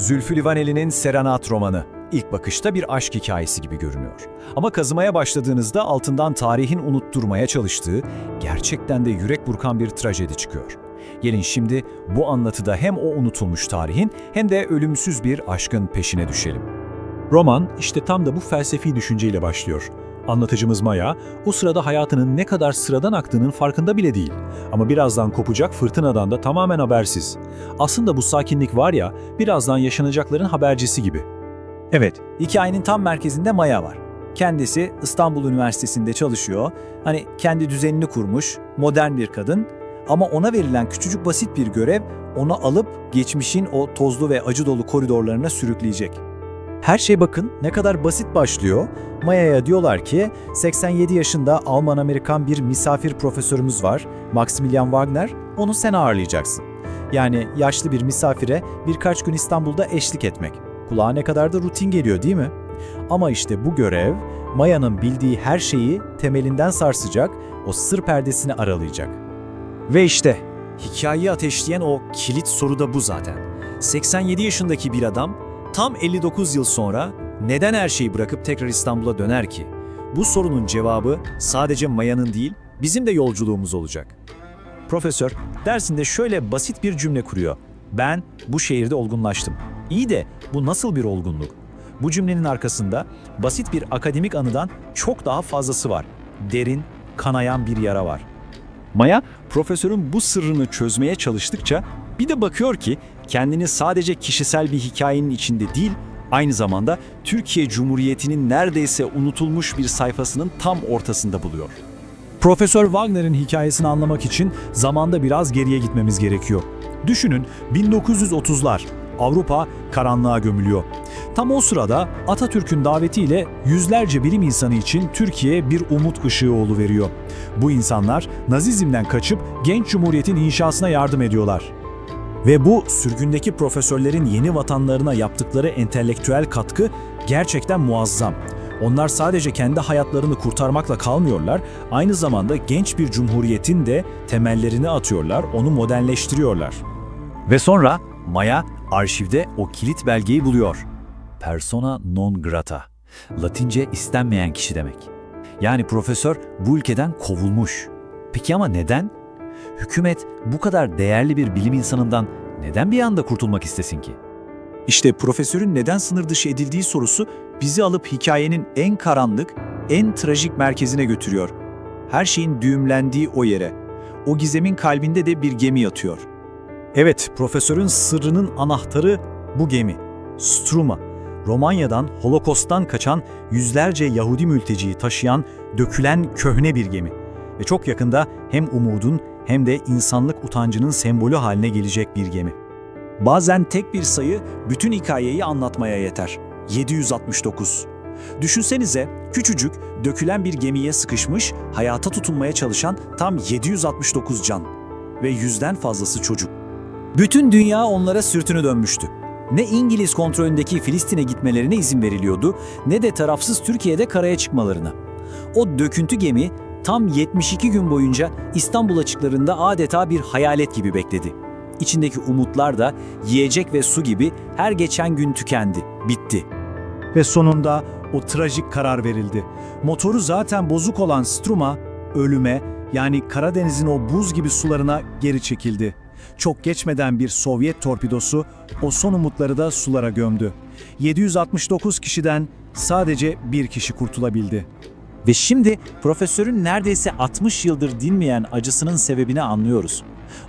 Zülfü Livaneli'nin Serenat romanı. İlk bakışta bir aşk hikayesi gibi görünüyor. Ama kazımaya başladığınızda altından tarihin unutturmaya çalıştığı, gerçekten de yürek burkan bir trajedi çıkıyor. Gelin şimdi bu anlatıda hem o unutulmuş tarihin hem de ölümsüz bir aşkın peşine düşelim. Roman işte tam da bu felsefi düşünceyle başlıyor. Anlatıcımız Maya, o sırada hayatının ne kadar sıradan aktığının farkında bile değil. Ama birazdan kopacak fırtınadan da tamamen habersiz. Aslında bu sakinlik var ya, birazdan yaşanacakların habercisi gibi. Evet, hikayenin tam merkezinde Maya var. Kendisi İstanbul Üniversitesi'nde çalışıyor. Hani kendi düzenini kurmuş, modern bir kadın. Ama ona verilen küçücük basit bir görev, onu alıp geçmişin o tozlu ve acı dolu koridorlarına sürükleyecek. Her şey bakın ne kadar basit başlıyor. Maya'ya diyorlar ki 87 yaşında Alman-Amerikan bir misafir profesörümüz var, Maximilian Wagner, onu sen ağırlayacaksın. Yani yaşlı bir misafire birkaç gün İstanbul'da eşlik etmek. Kulağa ne kadar da rutin geliyor değil mi? Ama işte bu görev, Maya'nın bildiği her şeyi temelinden sarsacak, o sır perdesini aralayacak. Ve işte hikayeyi ateşleyen o kilit soru da bu zaten. 87 yaşındaki bir adam tam 59 yıl sonra neden her şeyi bırakıp tekrar İstanbul'a döner ki? Bu sorunun cevabı sadece Maya'nın değil, bizim de yolculuğumuz olacak. Profesör dersinde şöyle basit bir cümle kuruyor. Ben bu şehirde olgunlaştım. İyi de bu nasıl bir olgunluk? Bu cümlenin arkasında basit bir akademik anıdan çok daha fazlası var. Derin, kanayan bir yara var. Maya, profesörün bu sırrını çözmeye çalıştıkça bir de bakıyor ki kendini sadece kişisel bir hikayenin içinde değil, aynı zamanda Türkiye Cumhuriyeti'nin neredeyse unutulmuş bir sayfasının tam ortasında buluyor. Profesör Wagner'in hikayesini anlamak için zamanda biraz geriye gitmemiz gerekiyor. Düşünün 1930'lar, Avrupa karanlığa gömülüyor. Tam o sırada Atatürk'ün davetiyle yüzlerce bilim insanı için Türkiye bir umut ışığı oluveriyor. Bu insanlar Nazizm'den kaçıp genç cumhuriyetin inşasına yardım ediyorlar. Ve bu sürgündeki profesörlerin yeni vatanlarına yaptıkları entelektüel katkı gerçekten muazzam. Onlar sadece kendi hayatlarını kurtarmakla kalmıyorlar, aynı zamanda genç bir cumhuriyetin de temellerini atıyorlar, onu modernleştiriyorlar. Ve sonra Maya arşivde o kilit belgeyi buluyor. Persona non grata. Latince istenmeyen kişi demek. Yani profesör bu ülkeden kovulmuş. Peki ama neden? Hükümet bu kadar değerli bir bilim insanından neden bir anda kurtulmak istesin ki? İşte profesörün neden sınır dışı edildiği sorusu bizi alıp hikayenin en karanlık, en trajik merkezine götürüyor. Her şeyin düğümlendiği o yere. O gizemin kalbinde de bir gemi yatıyor. Evet, profesörün sırrının anahtarı bu gemi. Struma, Romanya'dan, Holokost'tan kaçan yüzlerce Yahudi mülteciyi taşıyan, dökülen köhne bir gemi. Ve çok yakında hem umudun hem de insanlık utancının sembolü haline gelecek bir gemi. Bazen tek bir sayı bütün hikayeyi anlatmaya yeter. 769. Düşünsenize küçücük, dökülen bir gemiye sıkışmış, hayata tutunmaya çalışan tam 769 can. Ve 100'den fazlası çocuk. Bütün dünya onlara sırtını dönmüştü. Ne İngiliz kontrolündeki Filistin'e gitmelerine izin veriliyordu, ne de tarafsız Türkiye'de karaya çıkmalarına. O döküntü gemi tam 72 gün boyunca İstanbul açıklarında adeta bir hayalet gibi bekledi. İçindeki umutlar da yiyecek ve su gibi her geçen gün tükendi, bitti. Ve sonunda o trajik karar verildi. Motoru zaten bozuk olan Struma, ölüme, yani Karadeniz'in o buz gibi sularına geri çekildi. Çok geçmeden bir Sovyet torpidosu o son umutları da sulara gömdü. 769 kişiden sadece bir kişi kurtulabildi. Ve şimdi profesörün neredeyse 60 yıldır dinmeyen acısının sebebini anlıyoruz.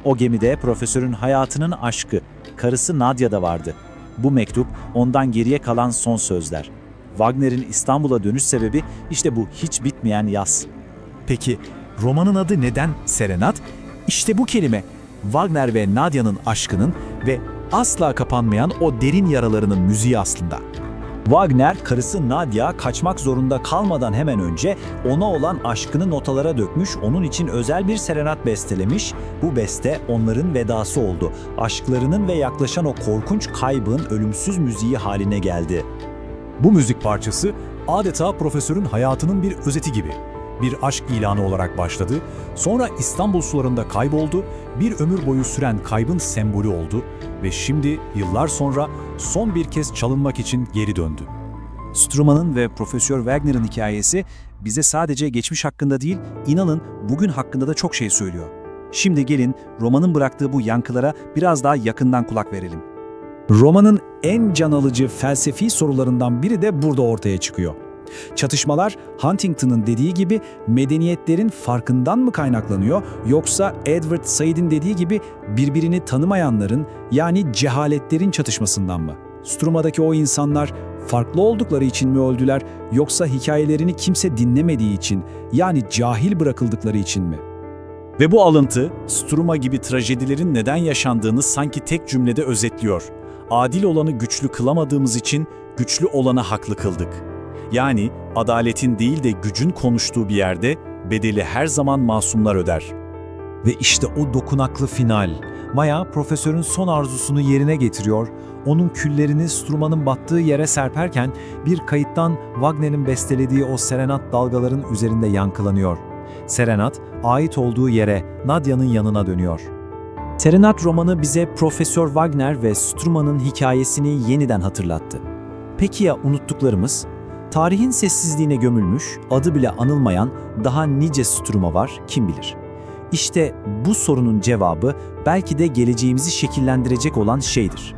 O gemide profesörün hayatının aşkı, karısı Nadia da vardı. Bu mektup ondan geriye kalan son sözler. Wagner'in İstanbul'a dönüş sebebi işte bu hiç bitmeyen yaz. Peki romanın adı neden Serenat? İşte bu kelime Wagner ve Nadia'nın aşkının ve asla kapanmayan o derin yaralarının müziği aslında. Wagner, karısı Nadia kaçmak zorunda kalmadan hemen önce ona olan aşkını notalara dökmüş, onun için özel bir serenat bestelemiş. Bu beste onların vedası oldu. Aşklarının ve yaklaşan o korkunç kaybın ölümsüz müziği haline geldi. Bu müzik parçası adeta profesörün hayatının bir özeti gibi. bir aşk ilanı olarak başladı, sonra İstanbul sularında kayboldu, bir ömür boyu süren kaybın sembolü oldu ve şimdi yıllar sonra son bir kez çalınmak için geri döndü. Struma'nın ve Profesör Wagner'ın hikayesi bize sadece geçmiş hakkında değil, inanın bugün hakkında da çok şey söylüyor. Şimdi gelin romanın bıraktığı bu yankılara biraz daha yakından kulak verelim. Romanın en can alıcı felsefi sorularından biri de burada ortaya çıkıyor. Çatışmalar Huntington'ın dediği gibi medeniyetlerin farkından mı kaynaklanıyor, yoksa Edward Said'in dediği gibi birbirini tanımayanların, yani cehaletlerin çatışmasından mı? Struma'daki o insanlar farklı oldukları için mi öldüler, yoksa hikayelerini kimse dinlemediği için, yani cahil bırakıldıkları için mi? Ve bu alıntı, Struma gibi trajedilerin neden yaşandığını sanki tek cümlede özetliyor. Adil olanı güçlü kılamadığımız için güçlü olana haklı kıldık. Yani adaletin değil de gücün konuştuğu bir yerde bedeli her zaman masumlar öder. Ve işte o dokunaklı final. Maya, profesörün son arzusunu yerine getiriyor. Onun küllerini Struma'nın battığı yere serperken bir kayıttan Wagner'in bestelediği o serenat dalgaların üzerinde yankılanıyor. Serenat, ait olduğu yere, Nadia'nın yanına dönüyor. Serenat romanı bize Profesör Wagner ve Struma'nın hikayesini yeniden hatırlattı. Peki ya unuttuklarımız? Tarihin sessizliğine gömülmüş, adı bile anılmayan daha nice Struma var, kim bilir? İşte bu sorunun cevabı belki de geleceğimizi şekillendirecek olan şeydir.